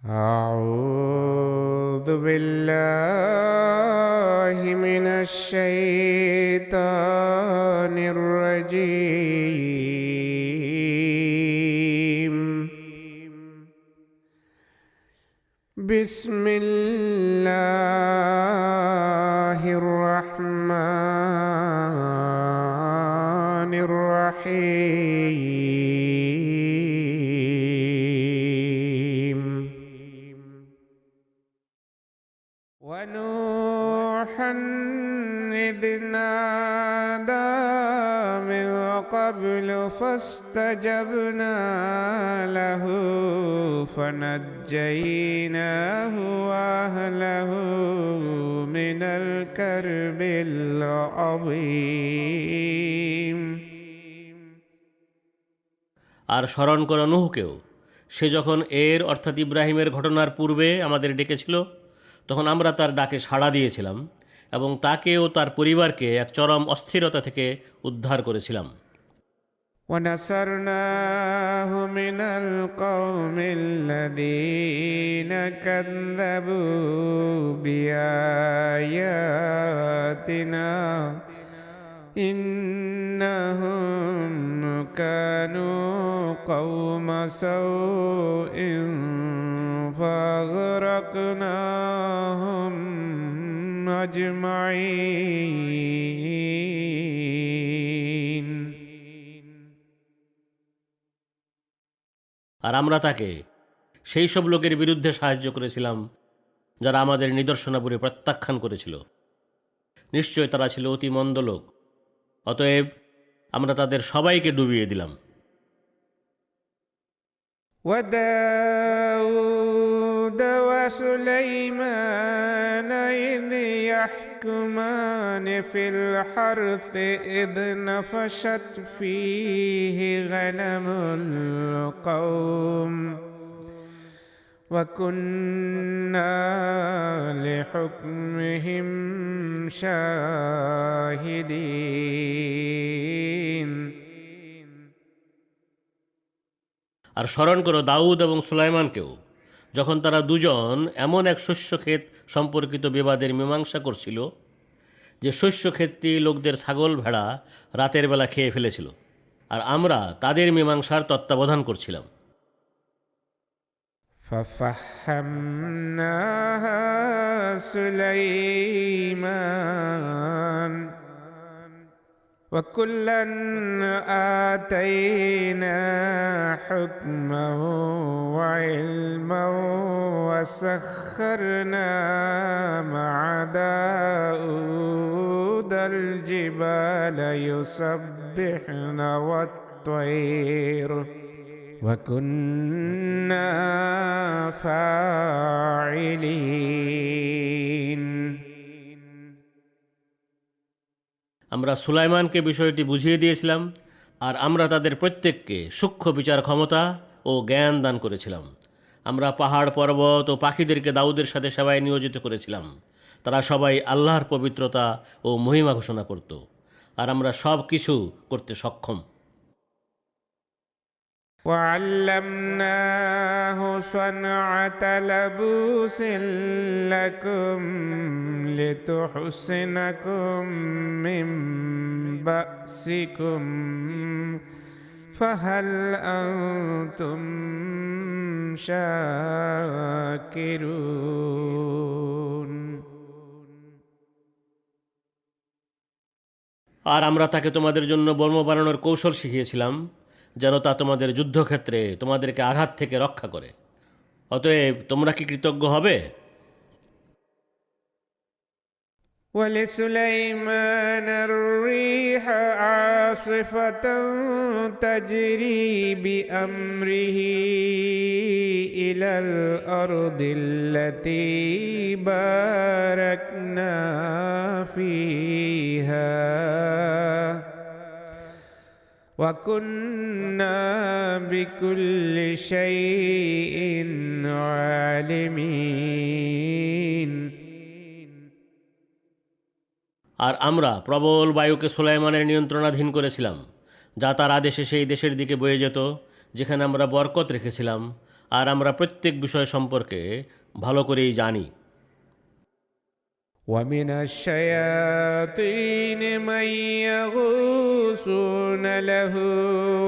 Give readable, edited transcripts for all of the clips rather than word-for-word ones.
أعوذ بالله من الشيطان الرجيم. بسم الله الرحمن الرحيم. ونوحا إذ نادى من قبل فاستجبنا له فنجيناه وأهله من الكرب العظيم. আর স্মরণ করো নূহকেও, সে যখন অর্থাৎ ইব্রাহিমের ঘটনার পূর্বে আমাদের ডেকেছিল, তখন আমরা তার ডাকে সাড়া দিয়েছিলাম এবং তাকে ও তার পরিবারকে এক চরম অস্থিরতা থেকে উদ্ধার করেছিলাম। ونصرناه من القوم الذين كذبوا بآياتنا إنهم كانوا قوم سوء فأغرقناهم أجمعين. আর আমরা তাকে সেই সব লোকের বিরুদ্ধে সাহায্য করেছিলাম যারা আমাদের নিদর্শনাবলী প্রত্যাখ্যান করেছিল। নিশ্চয় তারা ছিল অতি মন্দ লোক, অতএব আমরা তাদের সবাইকে ডুবিয়ে দিলাম। وداود وسليمان إذ يحكمان في الحرث إذ نفشت فيه غنم القوم وكنا لحكمهم شاهدين. আর স্মরণ করো দাউদ এবং সুলাইমানকেও, যখন তারা দুজন এমন এক শস্যক্ষেত সম্পর্কিত বিবাদের মীমাংসা করছিল যে শস্যক্ষেতটি লোকদের ছাগল ভেড়া রাতের বেলা খেয়ে ফেলেছিল, আর আমরা তাদের মীমাংসার তত্ত্বাবধান করছিলাম। ففهمناها سليمان وكلا آتينا حكما وعلما وسخرنا مع داود الجبال يسبحن والطير وكنا فاعلين. আমরা সুলাইমানকে বিষয়টি বুঝিয়ে দিয়েছিলাম, আর আমরা তাদের প্রত্যেককে সূক্ষ্ম বিচার ক্ষমতা ও জ্ঞান দান করেছিলাম। আমরা পাহাড় পর্বত ও পাখিদেরকে দাউদের সাথে সেবায় নিয়োজিত করেছিলাম। তারা সবাই আল্লাহর পবিত্রতা ও মহিমা ঘোষণা করত, আর আমরা সব কিছু করতে সক্ষম। وعلمناه صنعة لبوس لكم لتحصنكم من بأسكم فهل أنتم شاكرون. আর আমরা তাকে তোমাদের জন্য বর্ম বানানোর কৌশল শিখিয়েছিলাম, যেন তা তোমাদের যুদ্ধক্ষেত্রে তোমাদেরকে আঘাত থেকে রক্ষা করে। অতএব তোমরা কি কৃতজ্ঞ হবে? ولسليمان الريح عاصفة تجري بأمره إلى الأرض التي باركنا فيها وكنا بكل شيء عالمين. আর আমরা প্রবল বায়ুকে সুলাইমানের নিয়ন্ত্রণাধীন করেছিলাম, যা তার আদেশে সেই দেশের দিকে বয়ে যেত যেখানে আমরা বরকত রেখেছিলাম, আর আমরা প্রত্যেক বিষয় সম্পর্কে ভালো করেই জানি। ومن الشياطين من يغوصون له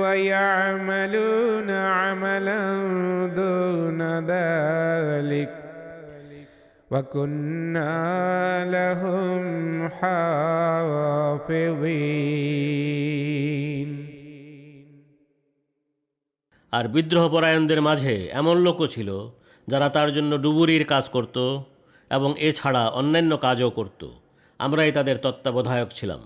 ويعملون عملا دون ذلك وكنا لهم حافظين। আর বিদ্রোহপরায়ণদের মাঝে এমন লোকও ছিল যারা তার জন্য ডুবুরির কাজ করত এবং এছাড়া অন্যান্য কাজও করত। আমরাই তাদের তত্ত্বাবধায়ক ছিলাম।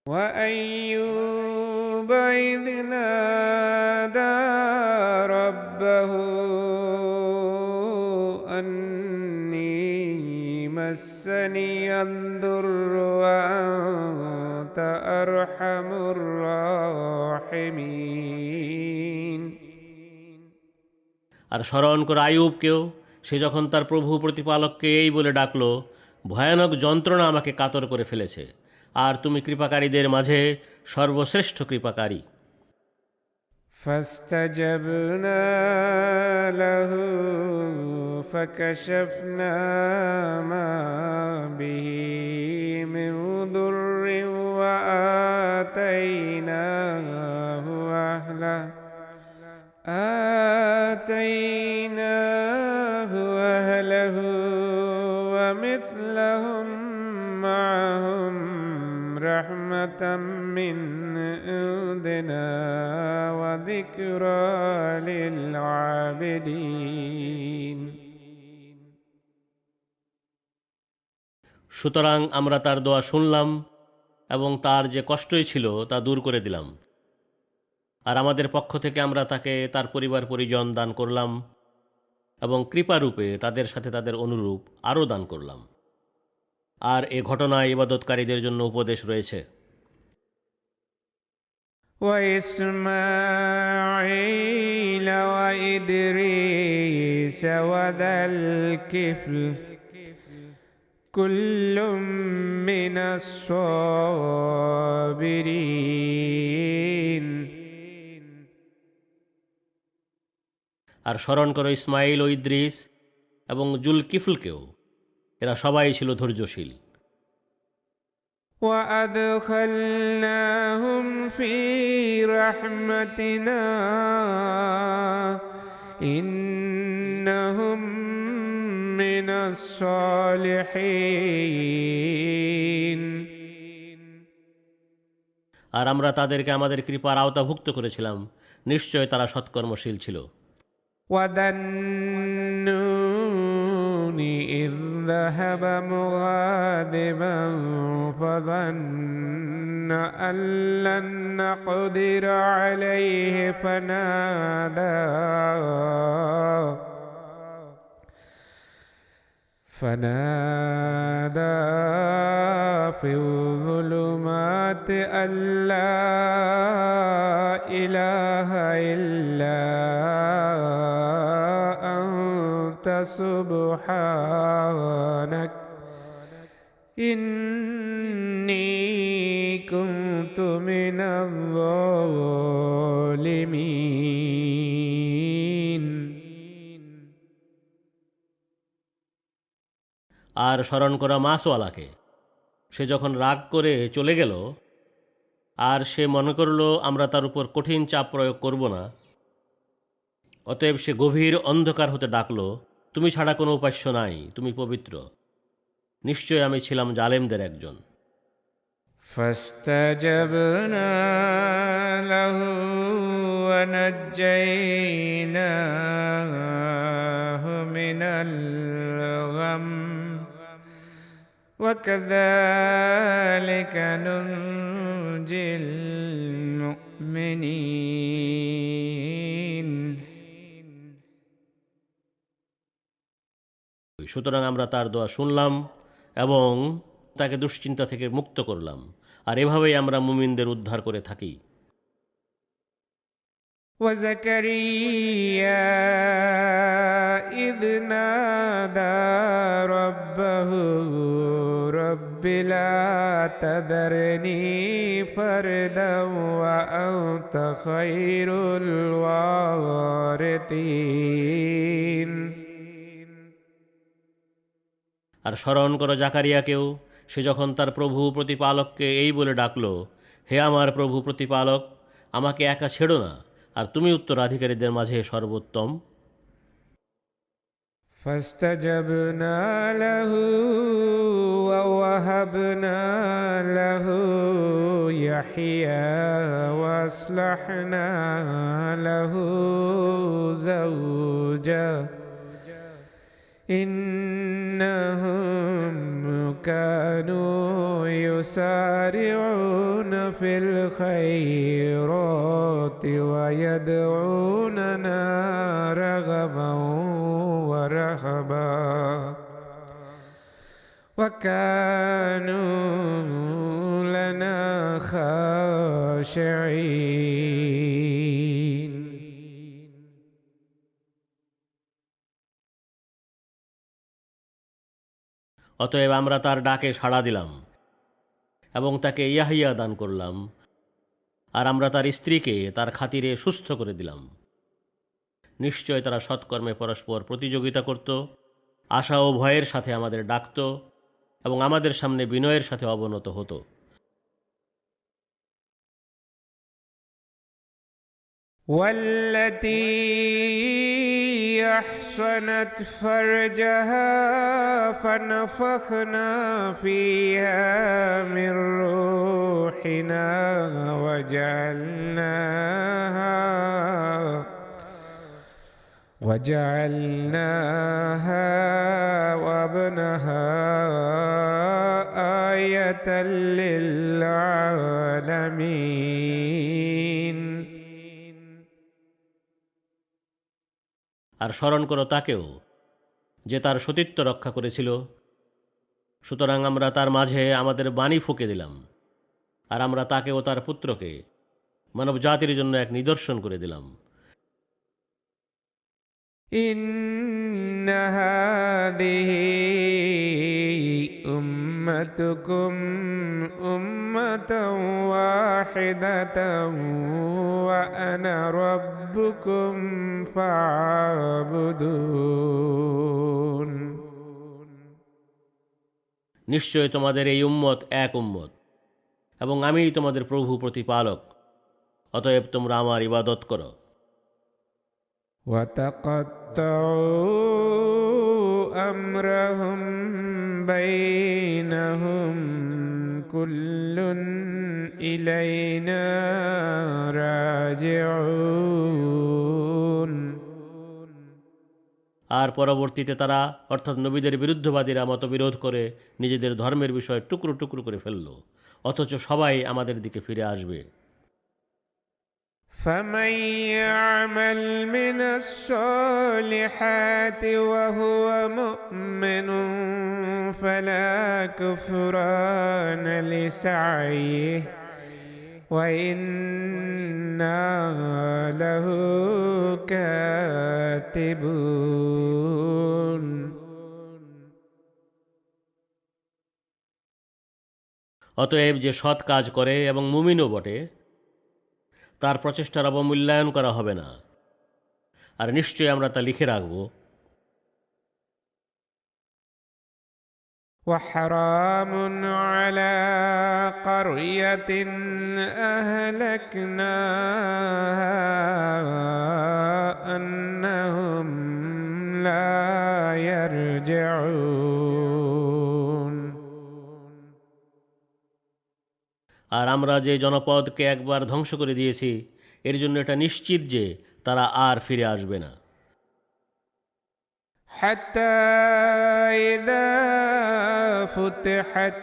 وأيوب إذ نادى ربه أني مسني الضر وأنت أرحم الراحمين। আর স্মরণ করে আইয়ুবকেও, সে যখন তার প্রভু প্রতিপালককে এই বলে ডাকল, ভয়ানক যন্ত্রণা আমাকে কাতর করে ফেলেছে, আর তুমি কৃপাকারীদের মাঝে সর্বশ্রেষ্ঠ কৃপাকারী। فاستجبنا له فكشفنا ما به من ضر آتيناه أهله ومثلهم معهم رحمة من عندنا وذكرى للعابدين। সুতরাং আমরা তার দোয়া শুনলাম এবং তার যে কষ্টই ছিল তা দূর করে দিলাম। আর আমাদের পক্ষ থেকে আমরা তাকে তার পরিবার পরিজন দান করলাম এবং কৃপারূপে তাদের সাথে তাদের অনুরূপ আরও দান করলাম। আর এ ঘটনায় ইবাদতকারীদের জন্য উপদেশ রয়েছে। وإسماعيل وإدريس وذا الكفل كل من الصابرين। আর স্মরণ করো ইসমাইল ও ইদ্রিস এবং জুলকিফলকেও, এরা সবাই ছিল ধৈর্যশীল। وأدخلناهم في رحمتنا إنهم من الصالحين। আর আমরা তাদেরকে আমাদের কৃপার আওতাভুক্ত করেছিলাম, নিশ্চয় তারা সৎকর্মশীল ছিল। وذا النون إذ ذهب مغاضبا فظن أن لن نقدر عليه فنادى في الظلمات أن لا إله إلا أنت سبحانك إني كنت من الظالمين। আর স্মরণ করা মাসওয়ালাকে, সে যখন রাগ করে চলে গেল আর সে মনে করল আমরা তার উপর কঠিন চাপ প্রয়োগ করব না, অতএব সে গভীর অন্ধকার হতে ডাকল, তুমি ছাড়া কোনো উপাস্য নাই, তুমি পবিত্র, নিশ্চয় আমি ছিলাম জালেমদের একজন। فاستجبنا له ونجيناه من الغم وكذلك ننجي المؤمنين। সুতরাং আমরা তার দোয়া শুনলাম এবং তাকে দুশ্চিন্তা থেকে মুক্ত করলাম, আর এভাবেই আমরা মুমিনদের উদ্ধার করে থাকি। وزكريا إذ نادى ربه رب رب لا تذرني فردا وأنت خير الوارثين আর স্মরণ করো জাকারিয়াকেও, সে যখন তার প্রভু প্রতিপালককে এই বলে ডাকল, হে আমার প্রভু প্রতিপালক, আমাকে একা ছেড়ো না, আর তুমি উত্তরাধিকারীদের মাঝে সর্বোত্তম। فاستجبنا له ووهبنا له يحيى وأصلحنا له زوجه إنهم كانوا يسارعون في الخيرات ويدعوننا رغبا ورهبا وكانوا لنا خاشعين অতএব আমরা তার ডাকে সাড়া দিলাম এবং তাকে ইয়াহিয়া দান করলাম, আর আমরা তার স্ত্রীকে তার খাতিরে সুস্থ করে দিলাম। নিশ্চয় তারা সৎকর্মে পরস্পর প্রতিযোগিতা করত, আশা ও ভয়ের সাথে আমাদের ডাকত এবং আমাদের সামনে বিনয়ের সাথে অবনত হতো। والتي أحصنت فرجها فنفخنا فيها من روحنا وجعلناها وابنها آية للعالمين আর স্মরণ করো তাকেও, যে তার সতীত্ব রক্ষা করেছিল। সুতরাং আমরা তার মাঝে আমাদের বাণী ফুঁকে দিলাম, আর আমরা তাকে ও তার পুত্রকে মানব জাতির জন্য এক নিদর্শন করে দিলাম। إن هذه أمتكم أمة واحدة وأنا ربكم فاعبدون নিশ্চয় তোমাদের এই উম্মত এক উম্মত, এবং আমিই তোমাদের প্রভু প্রতিপালক, অতএব তোমরা আমার ইবাদত করো। وتقطعوا أمرهم بينهم كل إلينا راجعون আর পরবর্তীতে তারা, অর্থাৎ নবীদের বিরুদ্ধবাদীরা মতবিরোধ করে নিজেদের ধর্মের বিষয় টুকরো টুকরো করে ফেলল, অথচ সবাই আমাদের দিকে ফিরে আসবে। فمن يعمل من الصالحات وهو مؤمن فلا كفران لسعيه وإنا له كاتبون অতএব যে সৎ কাজ করে এবং মুমিনও বটে, তার প্রচেষ্টার অবমূল্যায়ন করা হবে না, আর নিশ্চয়ই আমরা তা লিখে রাখব। وحرام على قرية أهلكناها أنهم لا يرجعون আর আমরা যে জনপদকে একবার ধ্বংস করে দিয়েছি, এর জন্য এটা নিশ্চিত যে তারা আর ফিরে আসবে না। حتى إذا فتحت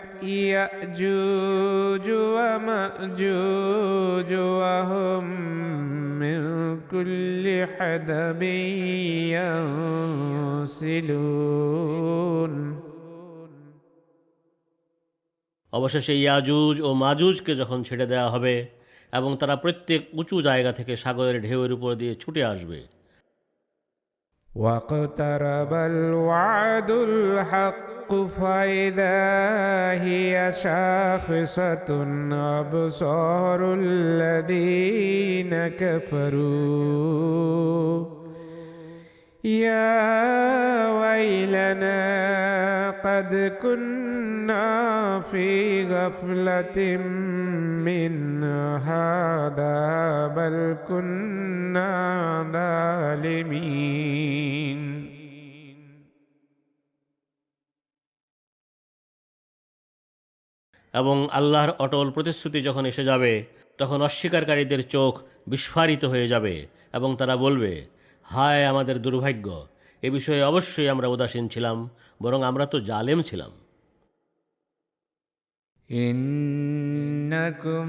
يأجوج ومأجوج وهم من كل حدب ينسلون অবশেষে ইয়াজুজ ও মাজুজকে যখন ছেড়ে দেওয়া হবে এবং তারা প্রত্যেক উঁচু জায়গা থেকে সাগরের ঢেউয়ের উপর দিয়ে ছুটে আসবে। واقترب الوعد الحق فإذا هي شاخصة أبصار الذين كفروا يا ويلنا قد كنا في غفلة من هذا بل كنا ظالمين এবং আল্লাহর অটল প্রতিশ্রুতি যখন এসে যাবে তখন অস্বীকারীদের চোখ বিস্ফারিত হয়ে যাবে এবং তারা বলবে, হায় আমাদের দুর্ভাগ্য, এ বিষয়ে অবশ্যই আমরা উদাসীন ছিলাম, বরং আমরা তো জালেম ছিলাম। إنكم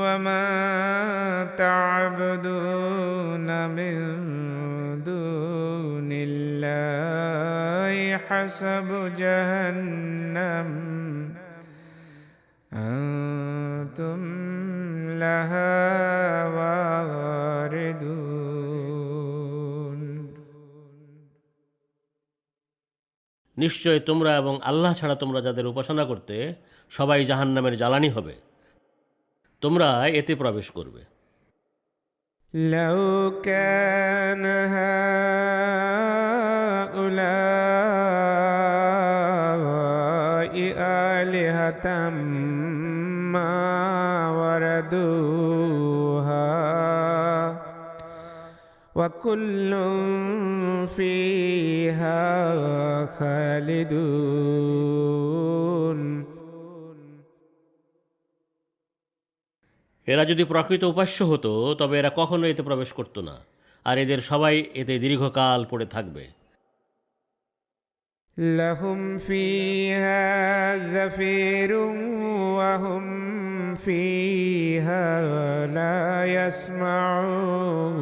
وما تعبدون من دون الله حسب جهنم أنتم لها واردون নিশ্চয় তোমরা এবং আল্লাহ ছাড়া তোমরা যাদের উপাসনা করতে সবাই জাহান্নামের জ্বালানি হবে, তোমরা এতে প্রবেশ করবে। لو كان هؤلاء آلهة ما وردوها وكل فيها خالدون এরা যদি প্রকৃত উপাস্য হতো তবে এরা কখনো এতে প্রবেশ করত না, আর এদের সবাই এতে দীর্ঘকাল পড়ে থাকবে। لهم فيها زفير وهم فيها لا يسمعون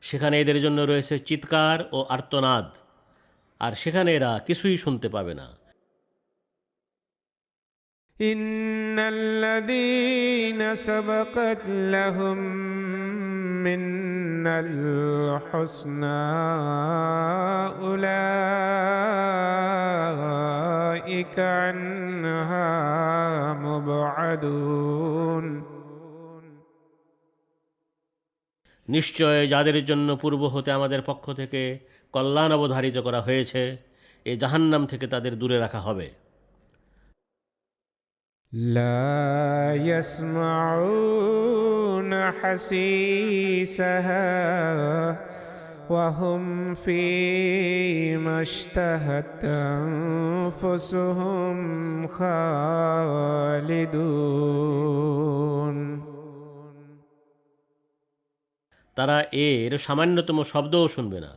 সেখানে এদের জন্য রয়েছে চিৎকার ও আর্তনাদ, আর সেখানে এরা কিছুই শুনতে পাবে না। إن الذين سبقت لهم منا الحسنى أولئك عنها مبعدون নিশ্চয় যাদের জন্য পূর্ব হতে আমাদের পক্ষ থেকে কল্যাণ অবধারিত করা হয়েছে, এ জাহান্নাম থেকে তাদের দূরে রাখা হবে। لا يسمعون حسيسها وهم فيما اشتهت أنفسهم خالدون তারা এর সামান্যতম শব্দও শুনবে না,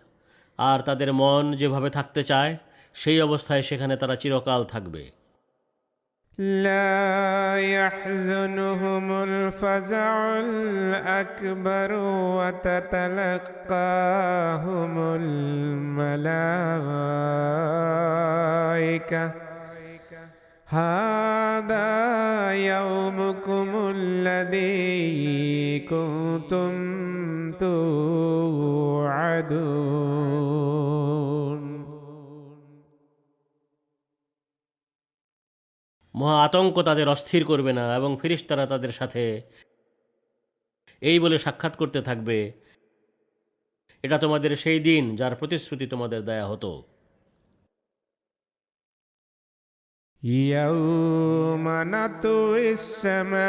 আর তাদের মন যেভাবে থাকতে চায় সেই অবস্থায় সেখানে তারা চিরকাল থাকবে। لا يحزنهم الفزع الأكبر وتتلقاهم الملائكة هذا يومكم الذي كنتم توعدون মহা আতঙ্ক তাদের অস্থির করবে না এবং ফেরেশতারা তাদের সাথে এই বলে সাক্ষাৎ করতে থাকবে, এটা তোমাদের সেই দিন যার প্রতিশ্রুতি তোমাদের দেয়া হতো। يوم نطوي السماء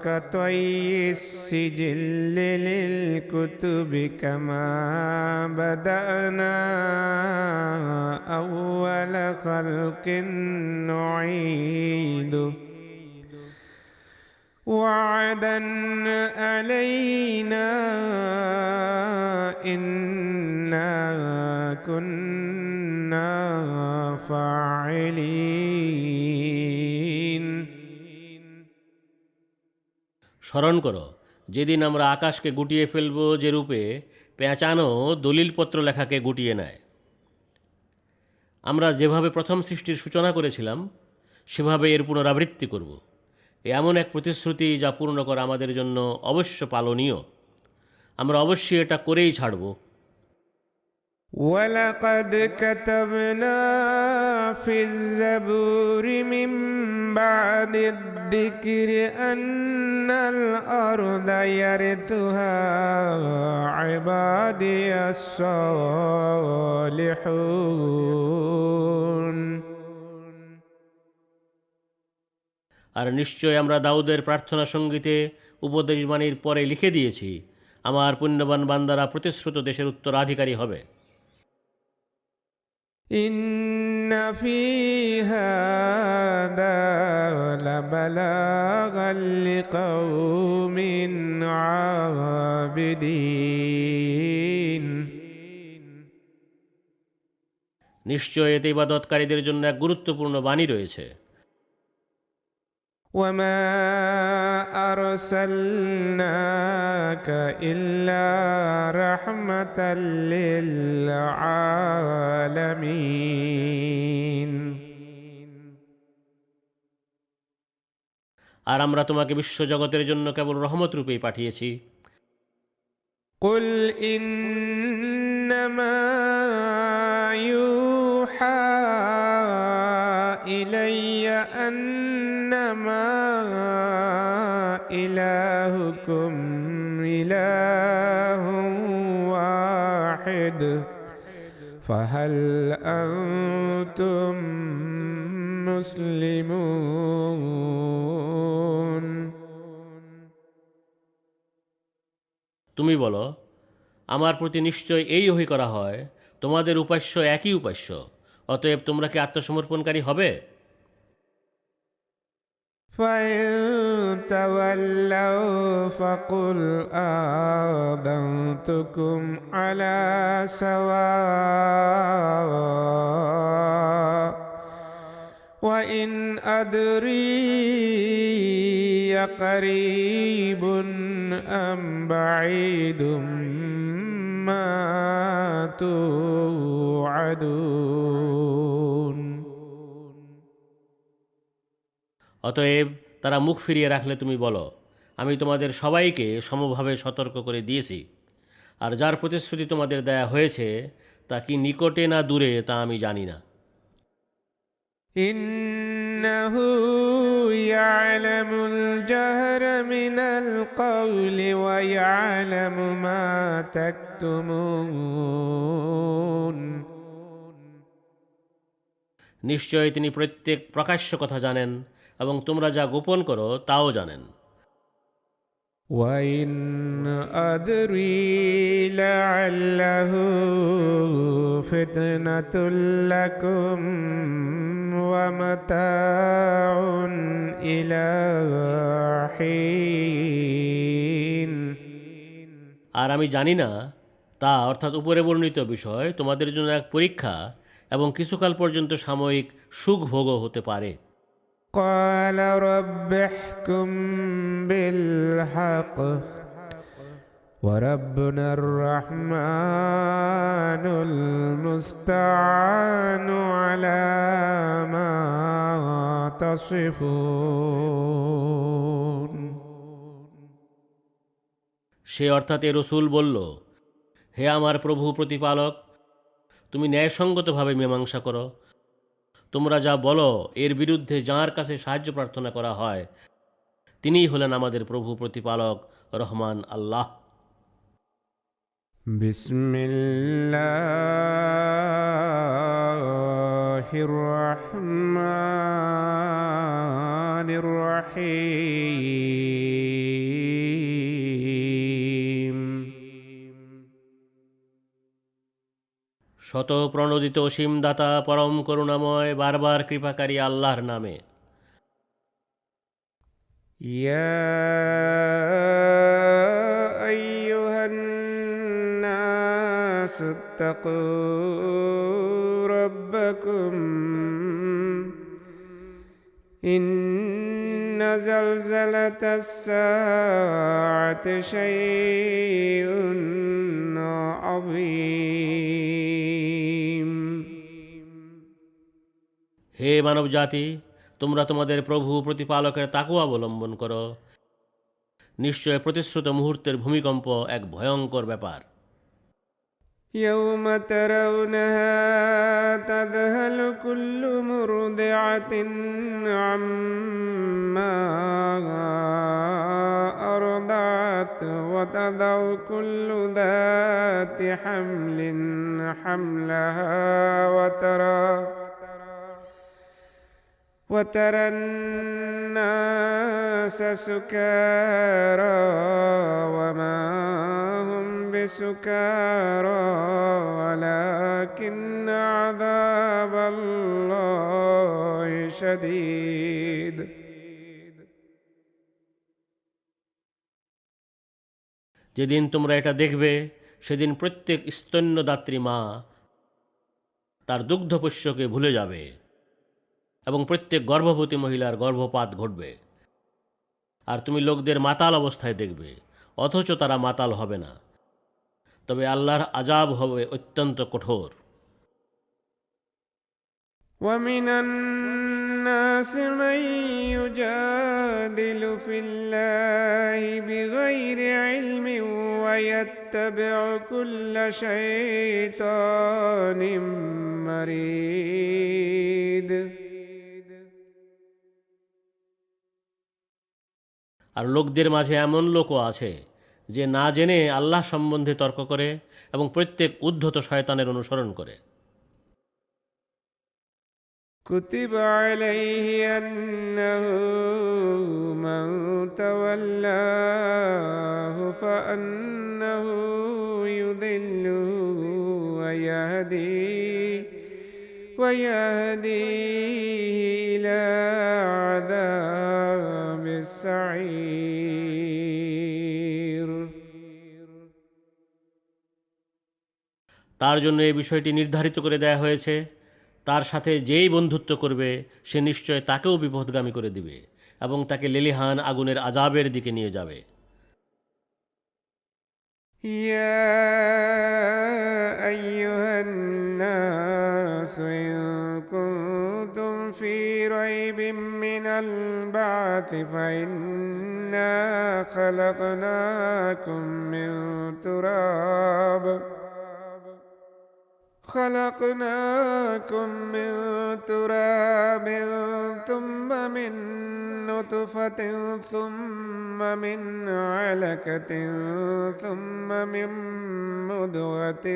كطي السجل للكتب كما بدأنا أول خلق نعيده وعدا علينا إنا كنا فاعلين স্মরণ করো যেদিন আমরা আকাশকে গুটিয়ে ফেলব, যে রূপে পেঁচানো দলিলপত্র লেখাকে গুটিয়ে নেয়। আমরা যেভাবে প্রথম সৃষ্টির সূচনা করেছিলাম সেভাবে এর পুনরাবৃত্তি করব। এমন এক প্রতিশ্রুতি যা পূর্ণ করা আমাদের জন্য অবশ্য পালনীয়। আমরা অবশ্যই এটা করেই ছাড়ব। ولقد كتبنا في الزبور من بعد الذكر أن الأرض يرثها عبادي الصالحون আর নিশ্চয় আমরা দাউদের প্রার্থনা সঙ্গীতে উপদেশবাণীর পরে লিখে দিয়েছি, আমার পুণ্যবান বান্দারা প্রতিশ্রুত দেশের উত্তরাধিকারী হবে। إن في هذا لبلاغا لقوم عابدين নিশ্চয় এতে ইবাদতকারীদের জন্য এক গুরুত্বপূর্ণ বাণী রয়েছে। وما أرسلناك إلا رحمة للعالمين আর আমরা তোমাকে বিশ্বজগতের জন্য কেবল রহমত রূপেই পাঠিয়েছি। قل إنما يوحى إلي أنما إلهكم إله واحد فهل أنتم مسلمون তুমি বলো, আমার প্রতি নিশ্চয় এই ওহী করা হয়, তোমাদের উপাস্য একই উপাস্য, অতএব তোমরা কি আত্মসমর্পণকারী হবে? فإن تولوا فقل آذنتكم على سواء وإن أدري قريب أم بعيد ما توعدون অতএব তারা মুখ ফিরিয়ে রাখলে তুমি বলো, আমি তোমাদের সবাইকে সমভাবে সতর্ক করে দিয়েছি, আর যার প্রতিশ্রুতি তোমাদের দেয়া হয়েছে তা কি নিকটে না দূরে তা আমি জানি না। إنه يعلم الجهر من القول ويعلم ما تكتمون নিশ্চয় তিনি প্রত্যেক প্রকাশ্য কথা জানেন এবং তোমরা যা গোপন করো তাও জানেন। وإن أدري لعله فتنة لكم ومتاع إلى حين আর আমি জানি না, তা অর্থাৎ উপরে বর্ণিত বিষয় তোমাদের জন্য এক পরীক্ষা এবং কিছুকাল পর্যন্ত সাময়িক সুখ ভোগও হতে পারে। قال رب احكم بالحق وربنا الرحمن المستعان على ما تصفون সে অর্থাৎ এ রসূল বলল, হে আমার প্রভু প্রতিপালক, তুমি ন্যায়সঙ্গতভাবে মীমাংসা করো। তোমরা যা বলো এর বিরুদ্ধে যাঁর কাছে সাহায্য প্রার্থনা করা হয় তিনিই হলেন আমাদের প্রভু প্রতিপালক রহমান আল্লাহ। বিসমিল্লাহির রহমানির রহিম শত প্রণোদিত অসীম দাতা পরম করুণাময় বারবার কৃপাকারী আল্লাহর নামে। ইয়া আইয়ুহান নাস ইত্তাকু রাব্বাকুম ইন্না জালজালাতাস সাআতি শাইউন আযীম। হে মানব জাতি, তোমরা তোমাদের প্রভু প্রতিপালকের তাকওয়া অবলম্বন করো। নিশ্চয় প্রতিশ্রুত মুহূর্তের ভূমিকম্প এক ভয়ঙ্কর ব্যাপার। يوم ترونها تذهل كل مرضعة عما أرضعت وتضع كل ذات حمل حملها وترى الناس سكارى وما هم بسكارى ولكن عذاب الله شديد যেদিন তোমরা এটা দেখবে সেদিন প্রত্যেক স্তন্যদাত্রী মা তার দুগ্ধপোষ্যকে ভুলে যাবে এবং প্রত্যেক গর্ভবতী মহিলার গর্ভপাত ঘটবে। আর তুমি লোকদের মাতাল অবস্থায় দেখবে, অথচ তারা মাতাল হবে না, তবে আল্লাহর আযাব হবে অত্যন্ত কঠোর। ومن الناس من يجادل في الله بغير علم ويتبع كل شيطان مريد আর লোকদের মাঝে এমন লোকও আছে যে না জেনে আল্লাহ সম্বন্ধে তর্ক করে এবং প্রত্যেক উদ্ধত শয়তানের অনুসরণ করে। كتب عليه أنه من تولاه فأنه يضله ويهديه إلى عذاب السعير তার জন্য এই বিষয়টি নির্ধারিত করে দেয়া হয়েছে, তার সাথে যেই বন্ধুত্ব করবে সে নিশ্চয় তাকেও বিপথগামী করে দিবে এবং তাকে লেলিহান আগুনের আযাবের দিকে নিয়ে যাবে। يا أيها الناس إن كنتم في ريب من البعث فإنا خلقناكم من تراب ثم من نطفة ثم من علقة ثم من مضغة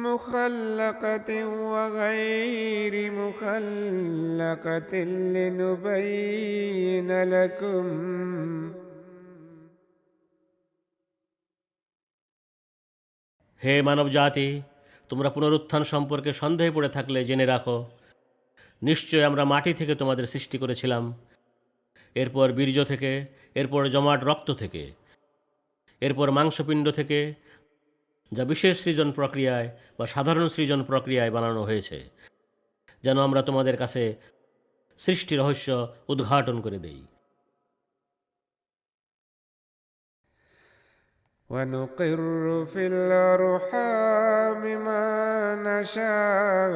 مخلقة وغير مخلقة لنبين لكم হে মানব জাতি, তোমরা পুনরুত্থান সম্পর্কে সন্দেহে পড়ে থাকলে জেনে রাখো, নিশ্চয় আমরা মাটি থেকে তোমাদের সৃষ্টি করেছিলাম, এরপর বীর্য থেকে, এরপর জমাট রক্ত থেকে, এরপর মাংসপিণ্ড থেকে, যা বিশেষ সৃজন প্রক্রিয়ায় বা সাধারণ সৃজন প্রক্রিয়ায় বানানো হয়েছে, যেন আমরা তোমাদের কাছে সৃষ্টি রহস্য উদ্ঘাটন করে দেই। ونقر في الأرحام ما نشاء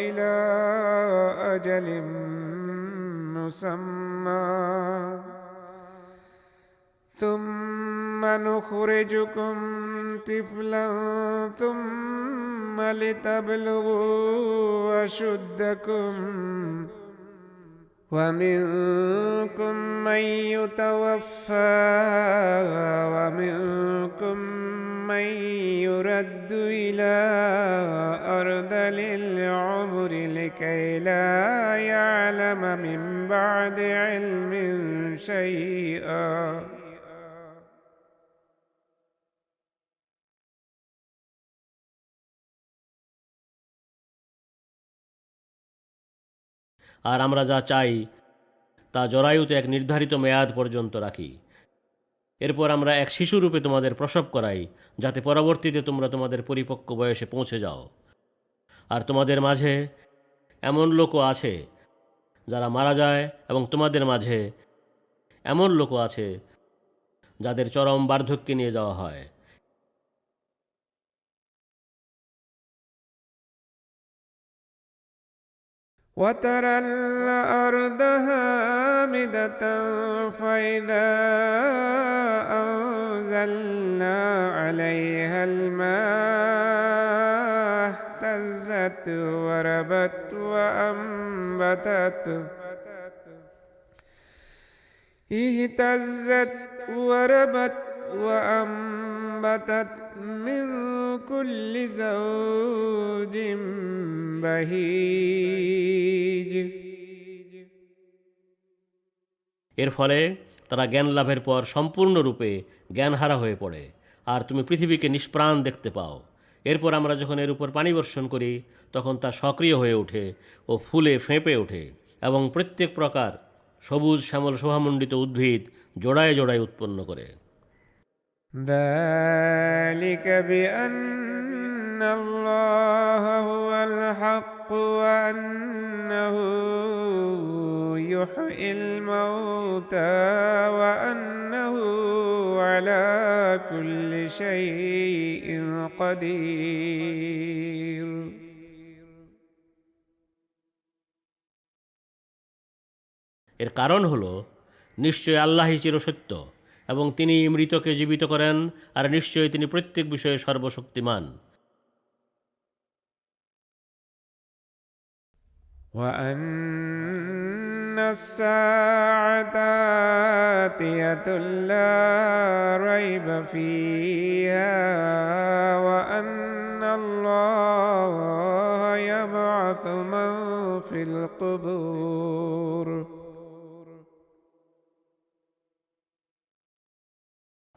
إلى أجل مسمى ثم نخرجكم طفلا ثم لتبلغوا أشدكم ومنكم من يتوفى ومنكم من يرد إلى أرذل العمر لكي لا يعلم من بعد علم شيئا আর আমরা যা চাই তা জরায়ুতে এক নির্ধারিত মেয়াদ পর্যন্ত রাখি। এরপর আমরা এক শিশুরূপে তোমাদের প্রসব করাই, যাতে পরবর্তীতে তোমরা তোমাদের পরিপক্ক বয়সে পৌঁছে যাও। আর তোমাদের মাঝে এমন লোকও আছে যারা মারা যায় এবং তোমাদের মাঝে এমন লোকও আছে যাদের চরম বার্ধক্যে নিয়ে যাওয়া হয়। وترى الأرض هامدة فإذا أنزلنا عليها الماء اهتزت وربت وأنبتت من كل زوج بهيج। এর ফলে তারা জ্ঞান লাভের পর সম্পূর্ণরূপে জ্ঞানহারা হয়ে পড়ে, আর তুমি পৃথিবীকে নিষ্প্রাণ দেখতে পাও। এরপর আমরা যখন এর উপর পানি বর্ষণ করি তখন তা সক্রিয় হয়ে ওঠে ও ফুলে ফেঁপে ওঠে, এবং প্রত্যেক প্রকার সবুজ শ্যামল শোভামণ্ডিত উদ্ভিদ জোড়ায় জোড়ায় উৎপন্ন করে। ذلك بأن الله هو الحق وأنه يحيي الموتى وأنه على كل شيء قدير। এর কারণ হলো, নিশ্চয় আল্লাহই চিরসত্য এবং তিনি মৃতকে জীবিত করেন, আর নিশ্চয়ই তিনি প্রত্যেক বিষয়ে সর্বশক্তিমান। وأن الساعة آتية لا ريب فيها وأن الله يبعث من في القبور।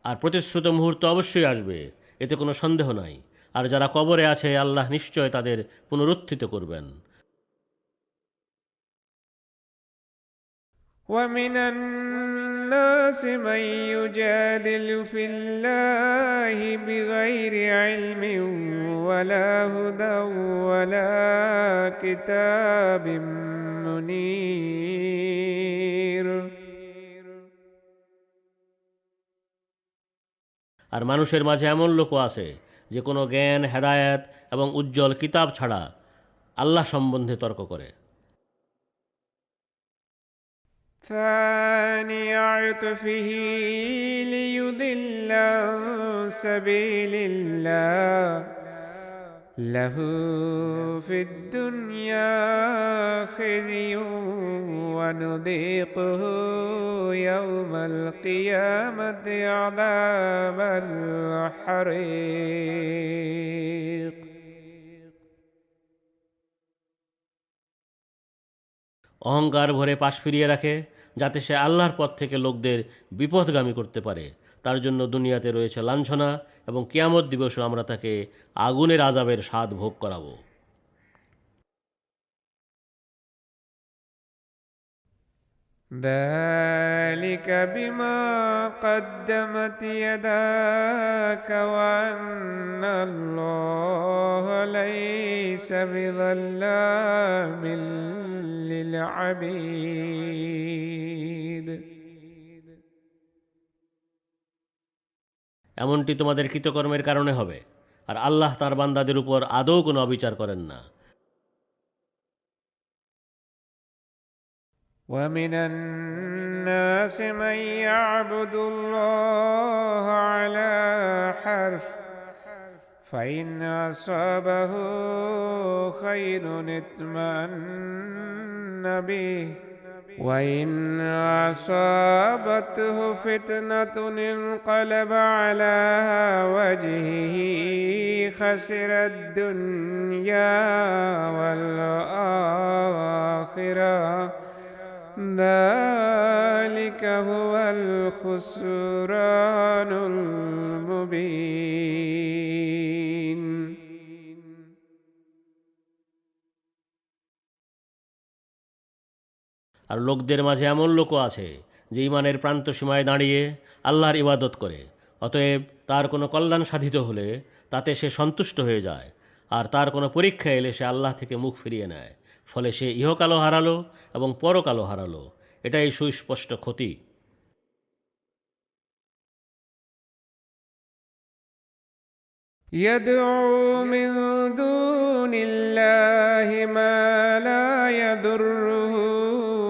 আর প্রতিশ্রুত মুহূর্ত অবশ্যই আসবে, এতে কোনো সন্দেহ নাই। আর যারা কবরে আছে আল্লাহ নিশ্চয় তাদের পুনরুত্থিত করবেন। ومن الناس من يجادل في الله بغير علم ولا هدى ولا كتاب منير। আর মানুষের মাঝে এমন লোকও আছে যে কোনো জ্ঞান, হেদায়েত এবং উজ্জ্বল কিতাব ছাড়া আল্লাহ সম্বন্ধে তর্ক করে। ثاني عطفه ليضل عن سبيل الله له في الدنيا خزي ونذيقه يوم القيامة عذاب الحريق۔ অহংকার ভরে পাশ ফিরিয়ে রাখে যাতে সে আল্লাহর পথ থেকে লোকদের বিপথগামী করতে পারে। তার জন্য দুনিয়াতে রয়েছে লাঞ্ছনা, এবং কিয়ামত দিবসও আমরা তাকে আগুনের আযাবের স্বাদ ভোগ করাবো। ذلك بما قدمت يداك وأن الله ليس بظلام للعبيد۔ এমনটি তোমাদের কৃতকর্মের কারণে হবে, আর আল্লাহ তার বান্দাদের উপর আদৌ কোনো অবিচার করেন না। ومن الناس من يعبد الله على حرف فإن أصابه خير اطمأن به وإن أصابته فتنة انقلب على وجهه خسر الدنيا والآخرة ذلك هو الخسران المبين۔ আর লোকদের মাঝে এমন লোকও আছে যে ইমানের প্রান্ত সীমায় দাঁড়িয়ে আল্লাহর ইবাদত করে, অতএব তার কোনো কল্যাণ সাধিত হলে তাতে সে সন্তুষ্ট হয়ে যায়, আর তার কোনো পরীক্ষা এলে সে আল্লাহ থেকে মুখ ফিরিয়ে নেয়। ফলে সে ইহকালও হারালো এবং পরকালও হারালো। এটাই সুস্পষ্ট ক্ষতি। يدعو من دون الله ما لا يضره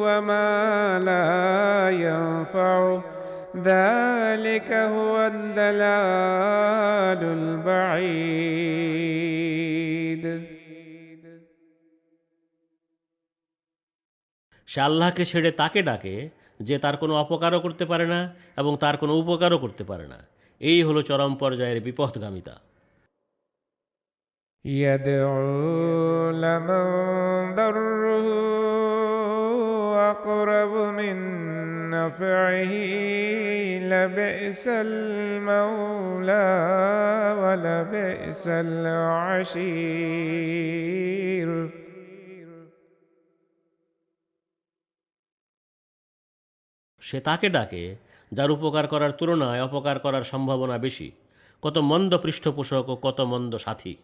وما لا ينفعه ذلك هو الضلال البعيد সে আল্লাহকে ছেড়ে তাকে ডাকে যে তার কোনো অপকারও করতে পারে না এবং তার কোনো উপকারও করতে পারে না। এই হলো চরম পর্যায়ের বিপথগামিতা। يدعو لمن ضره أقرب من نفعه لبئس المولى ولبئس العشير সে তাকে ডাকে যার উপকার করার তুলনায় অপকার করার সম্ভাবনা বেশি। কত মন্দ পৃষ্ঠপোষক ও কত মন্দ সাথী।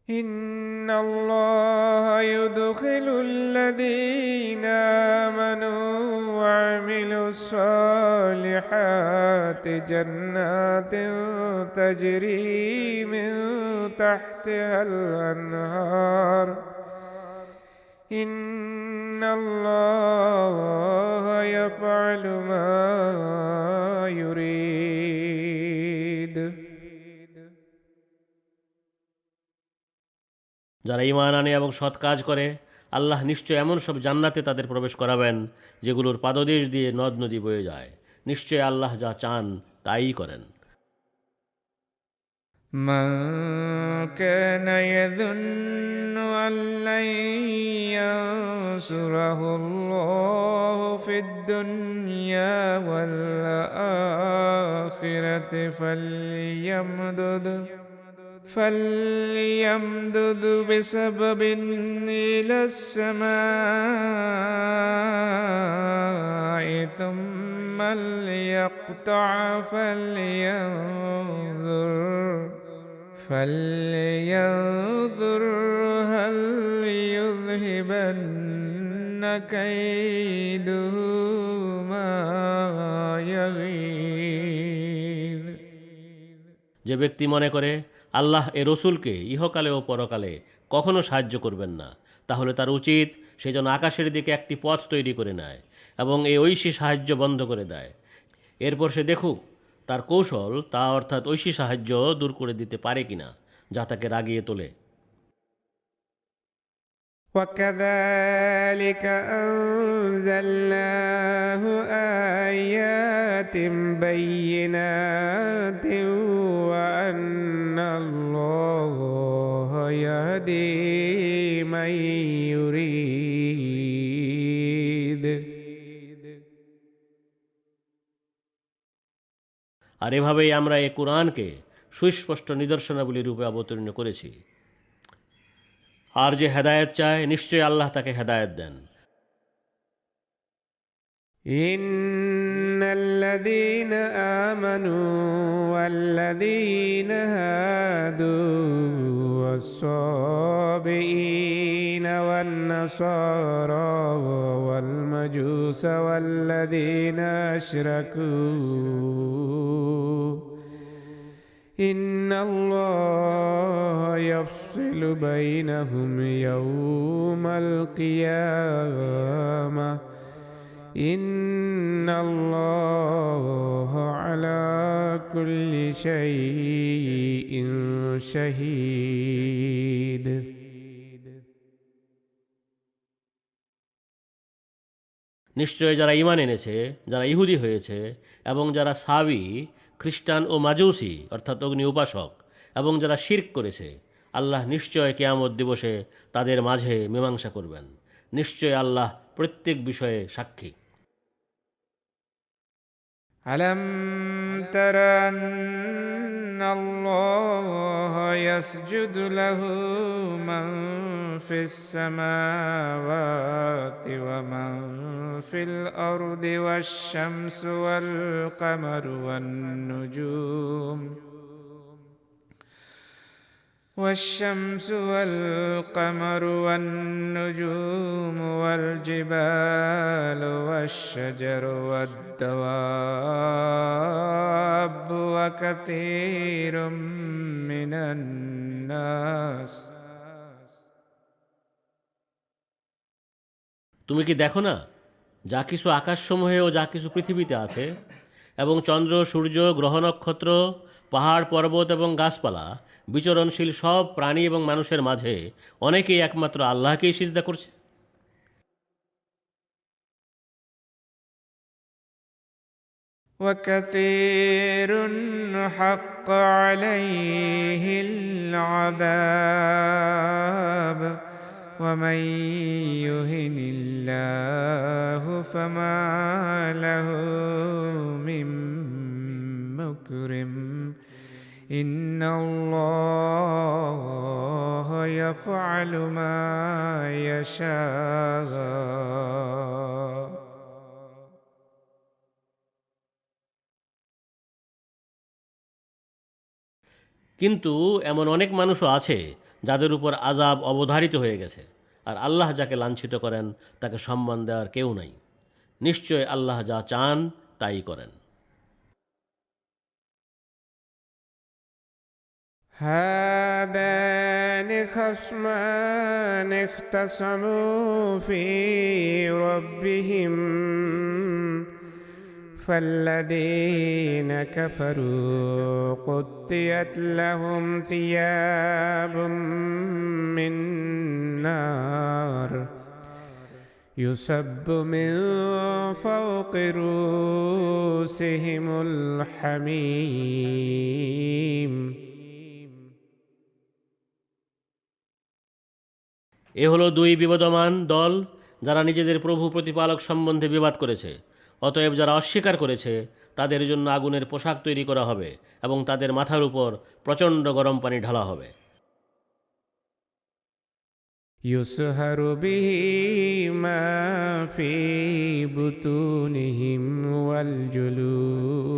إن الله يدخل الذين آمنوا وعملوا الصالحات جنات تجري من تحتها الأنهار إن الله يفعل ما يريد যারা ঈমান আনে এবং সৎ কাজ করে আল্লাহ নিশ্চয় এমন সব জান্নাতে তাদের প্রবেশ করাবেন যেগুলোর পাদদেশ দিয়ে নদ নদী বয়ে যায়। নিশ্চয় আল্লাহ যা চান তাই করেন। من كان يظن أن لن ينصره الله في الدنيا والآخرة فليمدد بسبب إلى السماء ثم ليقطع فلينظر هل يذهبن كيده ما يغيظ যে ব্যক্তি মনে করে আল্লাহ এ রসুলকে ইহকালে ও পরকালে কখনো সাহায্য করবেন না, তাহলে তার উচিত সে যেন আকাশের দিকে একটি পথ তৈরি করে নেয় এবং এই ঐশী সাহায্য বন্ধ করে দেয়। এরপর সে দেখুক তার কৌশল তা অর্থাৎ ঐশী সাহায্য দূর করে দিতে পারে কিনা যা তাকে রাগিয়ে তোলে। وكذلك أنزلناه آيات بينات وأن الله يهدي من يريد আর এভাবেই আমরা এই কুরআনকে সুস্পষ্ট নিদর্শনাবলী রূপে অবতীর্ণ করেছি। আর যে হেদায়েত চায় নিশ্চয়ই আল্লাহ তাকে হেদায়েত দেন। إن الذين آمنوا والذين هادوا والصابئين والنصارى والمجوس والذين أشركوا إن الله يفصل بينهم يوم القيامة إن الله على كل شيء شهيد নিশ্চয় যারা ঈমান এনেছে, যারা ইহুদি হয়েছে এবং যারা সাবি খ্রিস্টান ও মাজুসি অর্থাৎ অগ্নি উপাসক এবং যারা শিরক করেছে, আল্লাহ নিশ্চয় কিয়ামত দিবসে তাদের মাঝে মীমাংসা করবেন। নিশ্চয় আল্লাহ প্রত্যেক বিষয়ে সাক্ষী। ألم تر أن الله يسجد له من في السماوات ومن في الأرض والشمس والقمر والنجوم والجبال والشجر والدواب وكثير من الناس তুমি কি দেখো না, যা কিছু আকাশসমূহে ও যা কিছু পৃথিবীতে আছে, এবং চন্দ্র, সূর্য, গ্রহ, নক্ষত্র, পাহাড়, পর্বত এবং গাছপালা, বিচরণশীল সব প্রাণী এবং মানুষের মাঝে অনেকেই একমাত্র আল্লাহকেই সিজদা করছে। وكثير حق عليه العذاب ومن يهن الله فما له من مكرم إن الله يفعل ما يشاء কিন্তু এমন অনেক মানুষও আছে যাদের উপর আযাব অবধারিত হয়ে গেছে, আর আল্লাহ যাকে লাঞ্ছিত করেন তাকে সম্মান দেওয়ার কেউ নাই। নিশ্চয় আল্লাহ যা চান তাই করেন। هذان خصمان اختصموا في ربهم فالذين كفروا قطعت لهم ثياب من نار يصب من فوق رؤوسهم الحميم এ হলো দুই বিবাদমান দল যারা নিজেদের প্রভু প্রতিপালক সম্বন্ধে বিবাদ করেছে। অতএব যারা অস্বীকার করেছে তাদের জন্য আগুনের পোশাক তৈরি করা হবে এবং তাদের মাথার উপর প্রচণ্ড গরম পানি ঢালা হবে। يسهر به ما في بطونهم والجلود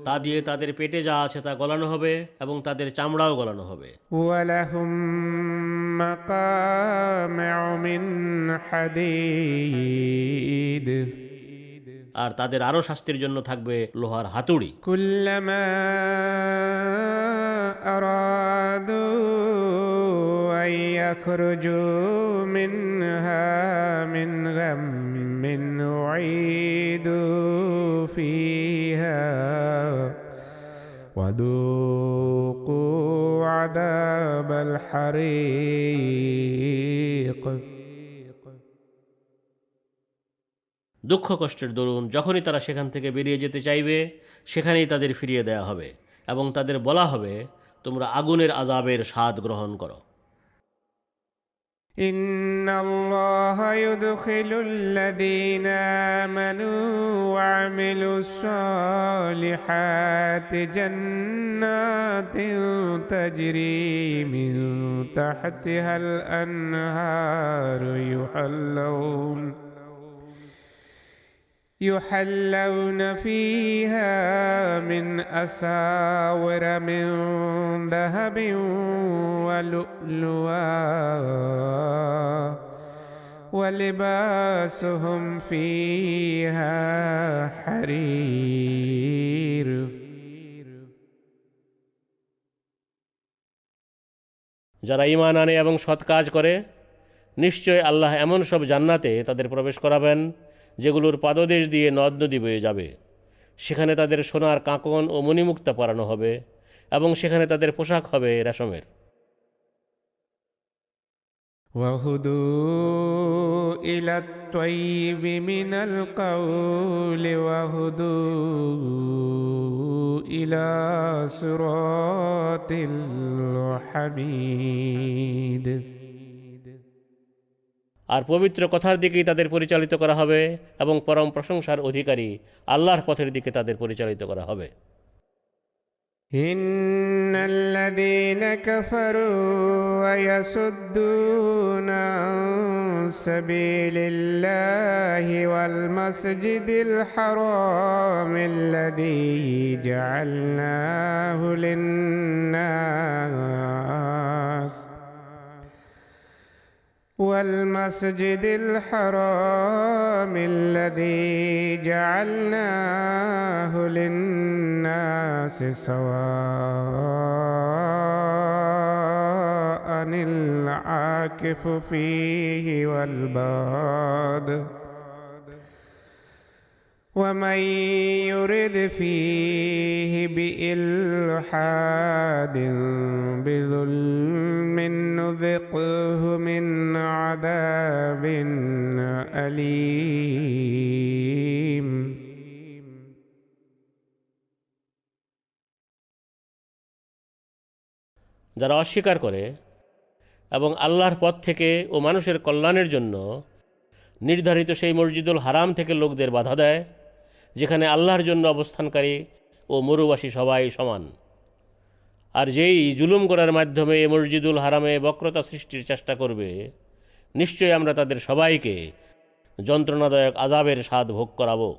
তা দিয়ে তাদের পেটে যা আছে তা গলানো হবে এবং তাদের চামড়াও গলানো হবে। ولهم مقامع من حديد আর তাদের আরও শাস্তির জন্য থাকবে লোহার হাতুড়ি। كلما أرادوا أن يخرجوا منها من غم أعيدوا فيها وذوقوا عذاب الحريق দুঃখ কষ্টের দরুন যখনই তারা সেখান থেকে বেরিয়ে যেতে চাইবে সেখানেই তাদের ফিরিয়ে দেয়া হবে এবং তাদের বলা হবে, তোমরা আগুনের আযাবের স্বাদ গ্রহণ করো। إن الله يدخل الذين آمنوا وعملوا الصالحات جنات تجري من تحتها الأنهار يحلون فيها من أساور من ذهب ولؤلؤا ولباسهم فيها حرير যারা ঈমান আনে এবং সৎ কাজ করে, নিশ্চয় আল্লাহ এমন সব জান্নাতে তাদের প্রবেশ করাবেন যেগুলোর পাদদেশ দিয়ে নদ নদী বয়ে যাবে। সেখানে তাদের সোনার কাঁকন ও মণিমুক্তা পরানো হবে এবং সেখানে তাদের পোশাক হবে রেশমের। وهدوا إلى الطيب من القول وهدوا إلى صراط الحميد আর পবিত্র কথার দিকেই তাদের পরিচালিত করা হবে এবং পরম প্রশংসার অধিকারী আল্লাহর পথের দিকে তাদের পরিচালিত করা হবে। إن الذين كفروا ويصدون عن سبيل الله والمسجد الحرام الذي جعلناه للناس والمسجد الحرام الذي جعلناه للناس سواء عن العاكف فيه والباد ومن يرد فيه بإلحاد بظلم نذقه من عذاب أليم যারা অস্বীকার করে এবং আল্লাহর পথ থেকে ও মানুষের কল্যাণের জন্য নির্ধারিত সেই মসজিদুল হারাম থেকে লোকদের বাধা দেয়, যেখানে আল্লাহর জন্য অবস্থানকারী ও মরুবাসী সবাই সমান, আর যেই জুলুম করার মাধ্যমে এই মসজিদুল হারামে বক্রতা সৃষ্টির চেষ্টা করবে, নিশ্চয়ই আমরা তাদের সবাইকে যন্ত্রণাদায়ক আযাবের স্বাদ ভোগ করাবো।